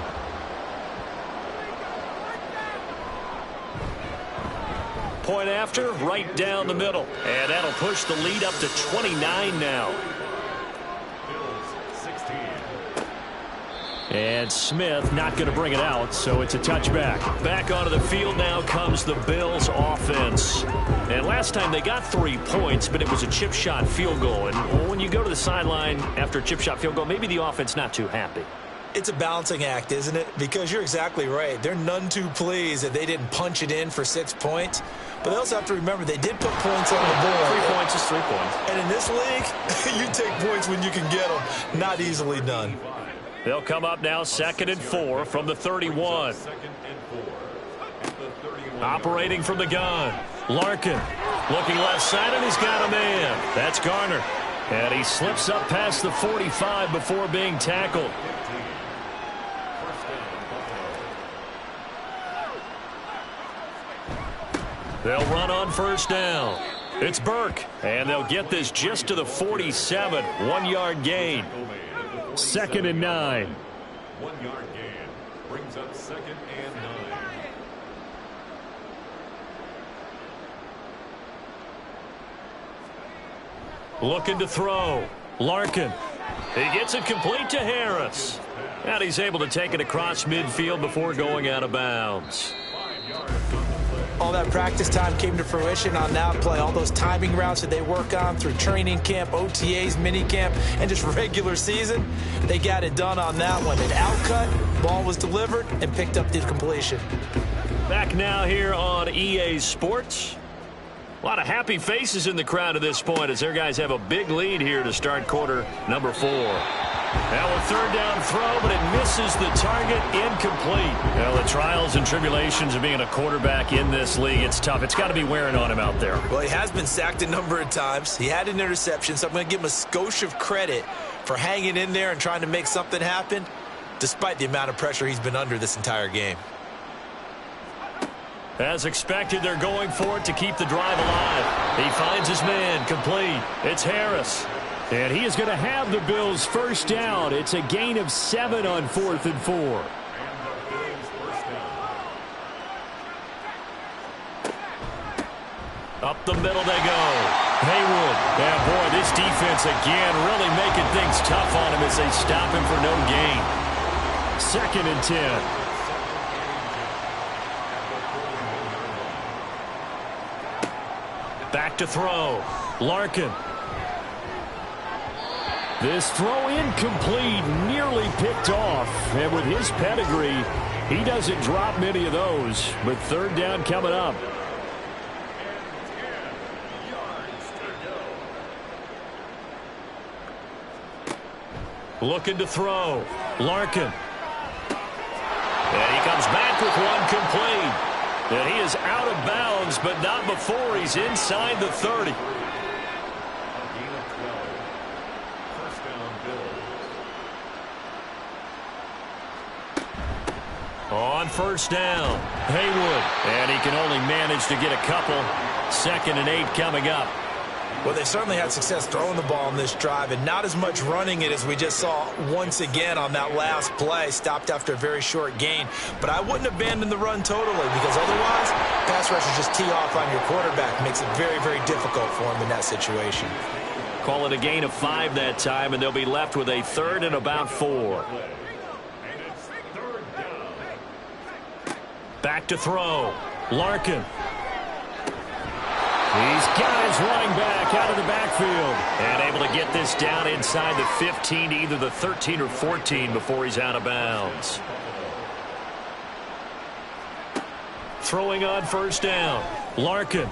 Point after, right down the middle. And that'll push the lead up to 29 now. And Smith not going to bring it out, so it's a touchback. Back onto the field now comes the Bills offense. And last time they got 3 points, but it was a chip shot field goal. And when you go to the sideline after a chip shot field goal, maybe the offense not too happy. It's a balancing act, isn't it? Because you're exactly right. They're none too pleased that they didn't punch it in for 6 points. But they also have to remember they did put points on the board. 3 points is 3 points. And in this league, you take points when you can get them. Not easily done. They'll come up now 2nd and 4 from the 31. Operating from the gun. Larkin looking left side, and he's got a man. That's Garner. And he slips up past the 45 before being tackled. They'll run on 1st down. It's Burke. And they'll get this just to the 47. 1-yard gain. 2nd and 9. 1-yard gain brings up 2nd and 9. Looking to throw. Larkin. He gets it complete to Harris. And he's able to take it across midfield before going out of bounds. All that practice time came to fruition on that play. All those timing routes that they work on through training camp, OTAs, minicamp, and just regular season, they got it done on that one. An outcut, ball was delivered, and picked up the completion. Back now here on EA Sports. A lot of happy faces in the crowd at this point as their guys have a big lead here to start quarter number 4. Now a 3rd down throw, but it misses the target, incomplete. Well, the trials and tribulations of being a quarterback in this league, it's tough. It's got to be wearing on him out there. Well, he has been sacked a number of times. He had an interception, so I'm going to give him a skosh of credit for hanging in there and trying to make something happen, despite the amount of pressure he's been under this entire game. As expected, they're going for it to keep the drive alive. He finds his man, complete. It's Harris. And he is going to have the Bills' 1st down. It's a gain of 7 on 4th and 4. Up the middle they go. Haywood. Yeah, boy, this defense again really making things tough on him as they stop him for no gain. 2nd and 10. Back to throw. Larkin. This throw incomplete, nearly picked off. And with his pedigree, he doesn't drop many of those. But 3rd down coming up. Looking to throw. Larkin. And he comes back with one complete. And he is out of bounds, but not before he's inside the 30. On first down, Haywood. And he can only manage to get a couple. 2nd and 8 coming up. Well, they certainly had success throwing the ball on this drive, and not as much running it as we just saw once again on that last play. Stopped after a very short gain. But I wouldn't abandon the run totally, because otherwise, pass rushers just tee off on your quarterback. Makes it very, very difficult for him in that situation. Call it a gain of 5 that time, and they'll be left with a 3rd and about 4. Back to throw. Larkin. He's got his running back out of the backfield. And able to get this down inside the 15, either the 13 or 14 before he's out of bounds. Throwing on first down. Larkin.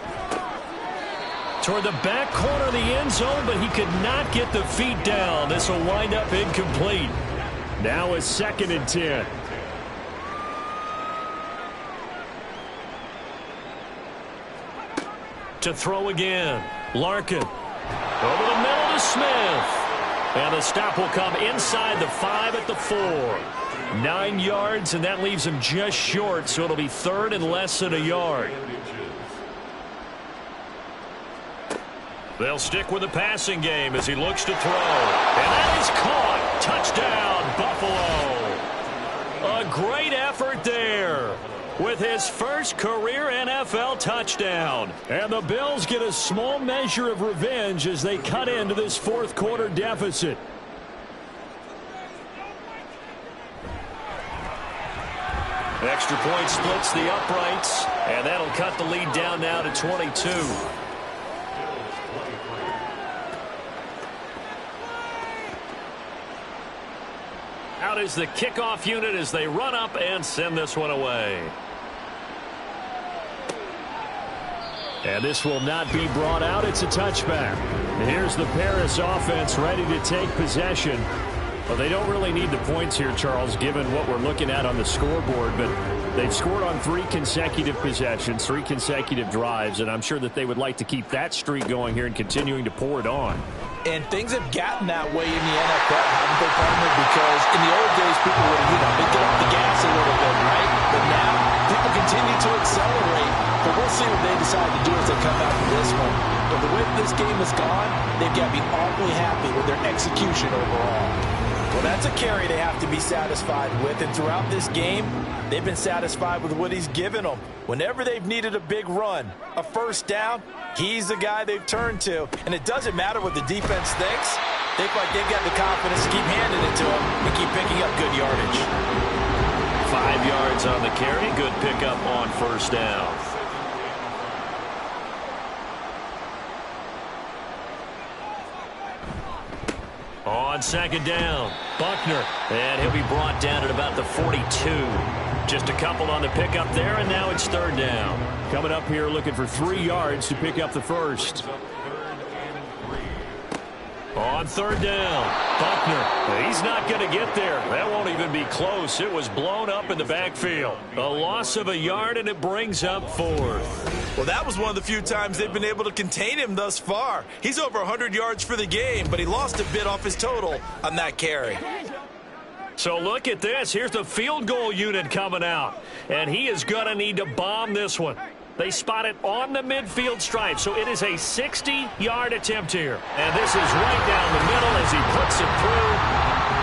Toward the back corner of the end zone, but he could not get the feet down. This will wind up incomplete. Now a 2nd and 10. To throw again. Larkin. Over the middle to Smith. And the stop will come inside the 5 at the 4. 9 yards, and that leaves him just short, so it'll be 3rd and less than a yard. They'll stick with the passing game as he looks to throw. And that is caught. Touchdown, Buffalo. A great effort there with his first career NFL touchdown. And the Bills get a small measure of revenge as they cut into this 4th quarter deficit. Extra point splits the uprights, and that'll cut the lead down now to 22. Out is the kickoff unit as they run up and send this one away. And this will not be brought out. It's a touchback. Here's the Paris offense ready to take possession. Well, they don't really need the points here, Charles, given what we're looking at on the scoreboard. But they've scored on 3 consecutive possessions, 3 consecutive drives, and I'm sure that they would like to keep that streak going here and continuing to pour it on. And things have gotten that way in the NFL, haven't they, partner? Because in the old days, people would, they'd get off the gas a little bit, right? But now, people continue to accelerate. But we'll see what they decide to do as they come out of this one. But the way this game has gone, they've got to be awfully happy with their execution overall. Well, that's a carry they have to be satisfied with. And throughout this game, they've been satisfied with what he's given them. Whenever they've needed a big run, a first down, he's the guy they've turned to. And it doesn't matter what the defense thinks. They feel like they've got the confidence to keep handing it to him and keep picking up good yardage. 5 yards on the carry. Good pickup on first down. On second down, Buckner. And he'll be brought down at about the 42. Just a couple on the pickup there, and now it's 3rd down. Coming up here looking for 3 yards to pick up the first. On 3rd down, Buckner. He's not going to get there. That won't even be close. It was blown up in the backfield. A loss of a yard, and it brings up 4th. Well, that was one of the few times they've been able to contain him thus far. He's over 100 yards for the game, but he lost a bit off his total on that carry. So look at this. Here's the field goal unit coming out, and he is going to need to bomb this one. They spot it on the midfield stripe, so it is a 60-yard attempt here. And this is right down the middle as he puts it through.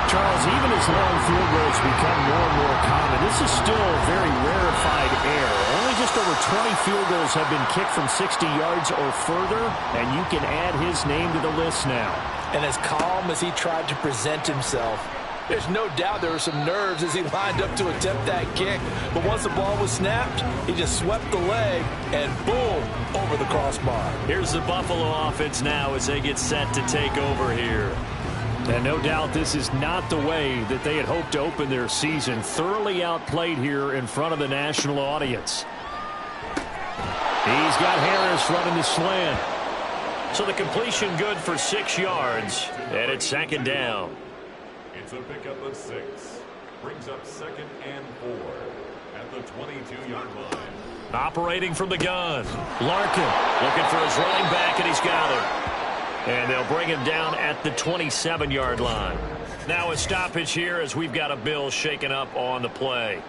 Charles, even as long field goals become more and more common, this is still a very rarefied air. Only just over 20 field goals have been kicked from 60 yards or further, and you can add his name to the list now. And as calm as he tried to present himself, there's no doubt there were some nerves as he lined up to attempt that kick. But once the ball was snapped, he just swept the leg and boom, over the crossbar. Here's the Buffalo offense now as they get set to take over here. And no doubt this is not the way that they had hoped to open their season. Thoroughly outplayed here in front of the national audience. He's got Harris running the slant. So the completion good for 6 yards, and it's 2nd down. It's a pickup of 6. Brings up 2nd and 4 at the 22-yard line. Operating from the gun. Larkin looking for his running back, and he's got him. And they'll bring him down at the 27-yard line. Now a stoppage here as we've got a Bill shaken up on the play.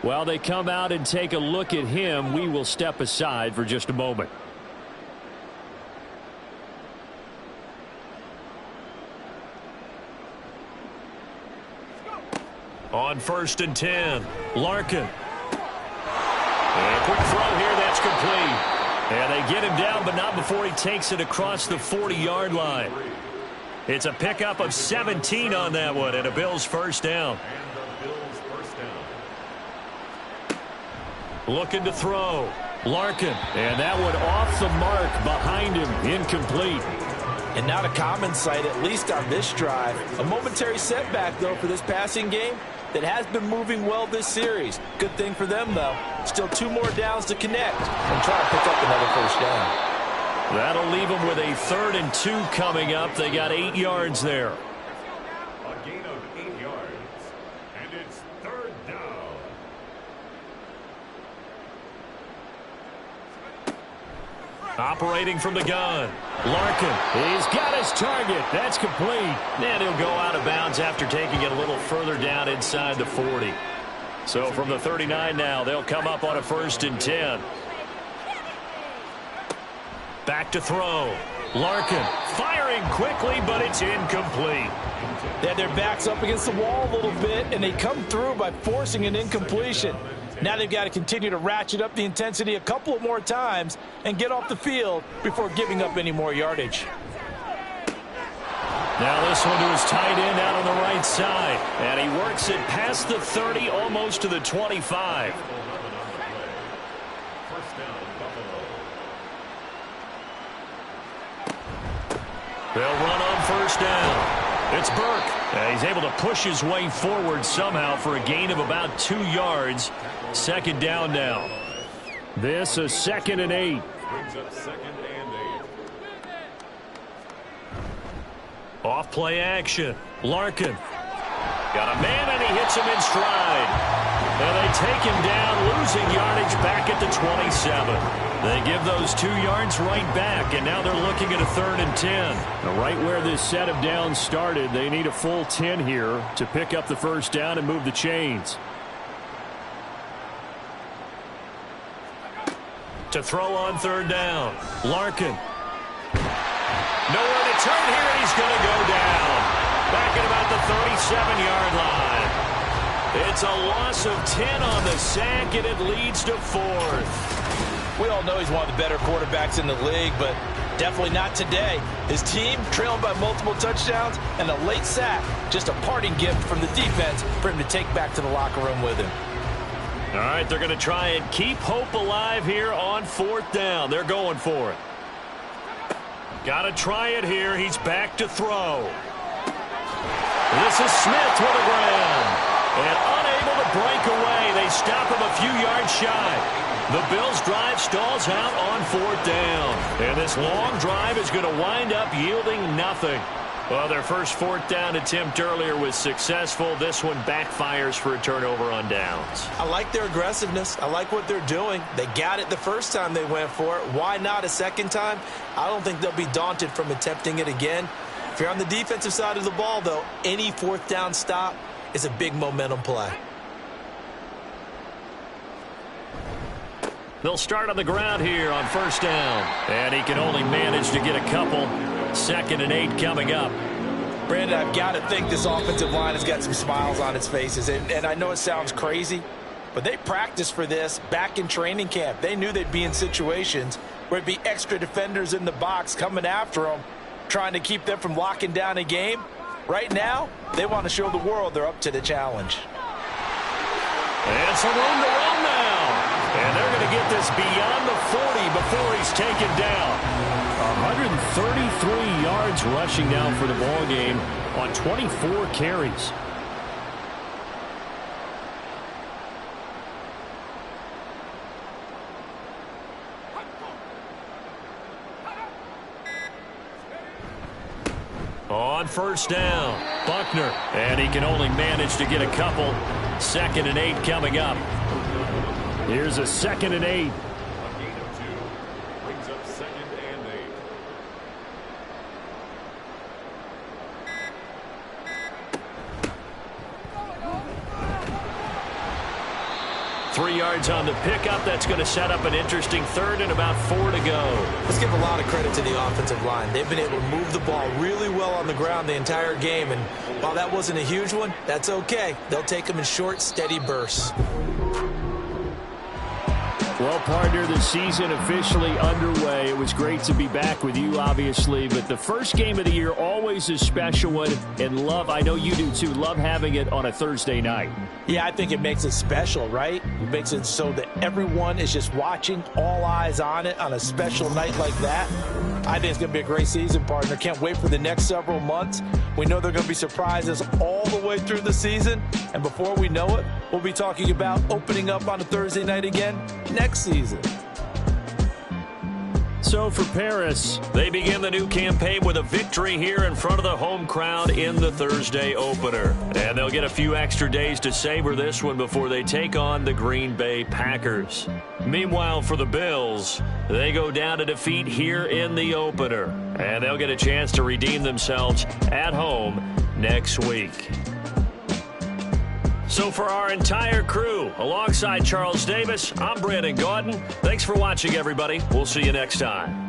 While they come out and take a look at him, we will step aside for just a moment. On 1st and 10, Larkin. And a quick throw here, that's complete. And they get him down, but not before he takes it across the 40-yard line. It's a pickup of 17 on that one, and a Bills first down. Looking to throw. Larkin. And that one off the mark behind him. Incomplete. And not a common sight, at least on this drive. A momentary setback, though, for this passing game that has been moving well this series. Good thing for them, though. Still 2 more downs to connect and try to pick up another first down. That'll leave them with a 3rd and 2 coming up. They got 8 yards there. A gain of 8 yards. And it's 3rd down. Operating from the gun. Larkin. He's got his target. That's complete. And he'll go out of bounds after taking it a little further down inside the 40. So from the 39 now, they'll come up on a 1st and 10. Back to throw. Larkin firing quickly, but it's incomplete. They had their backs up against the wall a little bit, and they come through by forcing an incompletion. Now they've got to continue to ratchet up the intensity a couple of more times and get off the field before giving up any more yardage. Now this one to his tight end out on the right side. And he works it past the 30, almost to the 25. They'll run on 1st down. It's Burke. He's able to push his way forward somehow for a gain of about 2 yards. 2nd down now. This is 2nd and 8. Brings up 2nd and 8. Off play action. Larkin. Got a man and he hits him in stride. And they take him down, losing yardage back at the 27. They give those 2 yards right back, and now they're looking at a 3rd and 10. Now, right where this set of downs started, they need a full 10 here to pick up the first down and move the chains. To throw on 3rd down. Larkin. Nowhere to turn here, and he's going to go down. Back at about the 37-yard line. It's a loss of 10 on the sack, and it leads to 4th. We all know he's one of the better quarterbacks in the league, but definitely not today. His team trailing by multiple touchdowns, and a late sack, just a parting gift from the defense for him to take back to the locker room with him. All right, they're going to try and keep hope alive here on 4th down. They're going for it. Got to try it here. He's back to throw. This is Smith with the ground. And unable to break away. They stop him a few yards shy. The Bills' drive stalls out on 4th down. And this long drive is going to wind up yielding nothing. Well, their first 4th down attempt earlier was successful. This one backfires for a turnover on downs. I like their aggressiveness. I like what they're doing. They got it the first time they went for it. Why not a second time? I don't think they'll be daunted from attempting it again. If you're on the defensive side of the ball, though, any 4th down stop is a big momentum play. They'll start on the ground here on 1st down. And he can only manage to get a couple. 2nd and 8 coming up. Brandon, I've got to think this offensive line has got some smiles on its faces. And I know it sounds crazy, but they practiced for this back in training camp. They knew they'd be in situations where it'd be extra defenders in the box coming after them, trying to keep them from locking down a game. Right now, they want to show the world they're up to the challenge. And some room to run now. And they're going to get this beyond the 40 before he's taken down. 133 yards rushing now for the ball game on 24 carries. On 1st down, Buckner. And he can only manage to get a couple. 2nd and 8 coming up. Here's a 2nd and 8. A gain of 2 brings up 2nd and 8. 3 yards on the pickup. That's going to set up an interesting third and about 4 to go. Let's give a lot of credit to the offensive line. They've been able to move the ball really well on the ground the entire game, and while that wasn't a huge one, that's okay. They'll take them in short, steady bursts. Well, partner, the season officially underway. It was great to be back with you, obviously, but the first game of the year always a special one, and I know you do too, love having it on a Thursday night. Yeah, I think it makes it special, right? It makes it so that everyone is just watching, all eyes on it on a special night like that. I think it's going to be a great season, partner. Can't wait for the next several months. We know there are going to be surprises all the way through the season, and before we know it, we'll be talking about opening up on a Thursday night again next season. So for Paris, they begin the new campaign with a victory here in front of the home crowd in the Thursday opener. And they'll get a few extra days to savor this one before they take on the Green Bay Packers. Meanwhile, for the Bills, they go down to defeat here in the opener. And they'll get a chance to redeem themselves at home next week. So for our entire crew, alongside Charles Davis, I'm Brandon Gaudin. Thanks for watching, everybody. We'll see you next time.